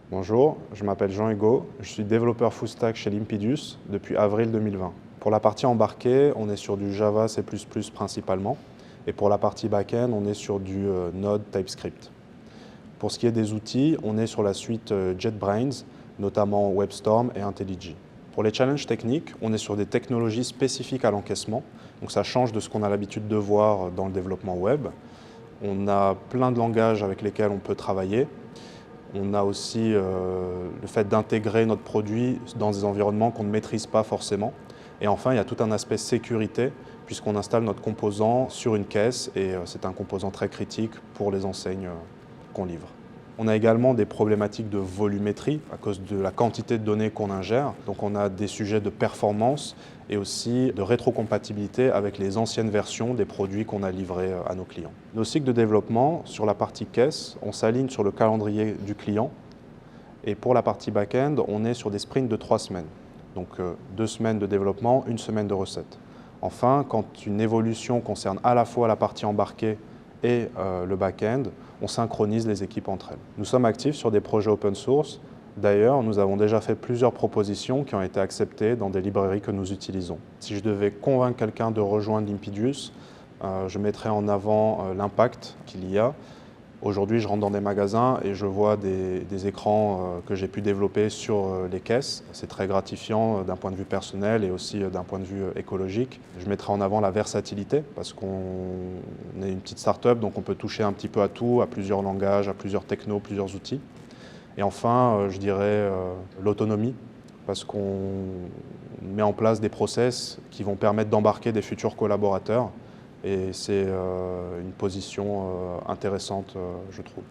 Bonjour, je m'appelle Jean-Hugo, je suis développeur full stack chez Limpidus depuis avril 2020. Pour la partie embarquée, on est sur du Java, C++ principalement, et pour la partie back-end, on est sur du Node TypeScript. Pour ce qui est des outils, on est sur la suite JetBrains, notamment WebStorm et IntelliJ. Pour les challenges techniques, on est sur des technologies spécifiques à l'encaissement, donc ça change de ce qu'on a l'habitude de voir dans le développement web. On a plein de langages avec lesquels on peut travailler. On a aussi le fait d'intégrer notre produit dans des environnements qu'on ne maîtrise pas forcément. Et enfin, il y a tout un aspect sécurité, puisqu'on installe notre composant sur une caisse, et c'est un composant très critique pour les enseignes qu'on livre. On a également des problématiques de volumétrie à cause de la quantité de données qu'on ingère. Donc on a des sujets de performance et aussi de rétrocompatibilité avec les anciennes versions des produits qu'on a livrés à nos clients. Nos cycles de développement, sur la partie caisse, on s'aligne sur le calendrier du client. Et pour la partie back-end, on est sur des sprints de 3 semaines. Donc 2 semaines de développement, 1 semaine de recette. Enfin, quand une évolution concerne à la fois la partie embarquée et le back-end, on synchronise les équipes entre elles. Nous sommes actifs sur des projets open source. D'ailleurs, nous avons déjà fait plusieurs propositions qui ont été acceptées dans des librairies que nous utilisons. Si je devais convaincre quelqu'un de rejoindre Limpidus, je mettrais en avant l'impact qu'il y a. Aujourd'hui, je rentre dans des magasins et je vois des écrans que j'ai pu développer sur les caisses. C'est très gratifiant d'un point de vue personnel et aussi d'un point de vue écologique. Je mettrai en avant la versatilité parce qu'on est une petite start-up, donc on peut toucher un petit peu à tout, à plusieurs langages, à plusieurs technos, plusieurs outils. Et enfin, je dirais l'autonomie, parce qu'on met en place des process qui vont permettre d'embarquer des futurs collaborateurs. Et c'est une position intéressante, je trouve.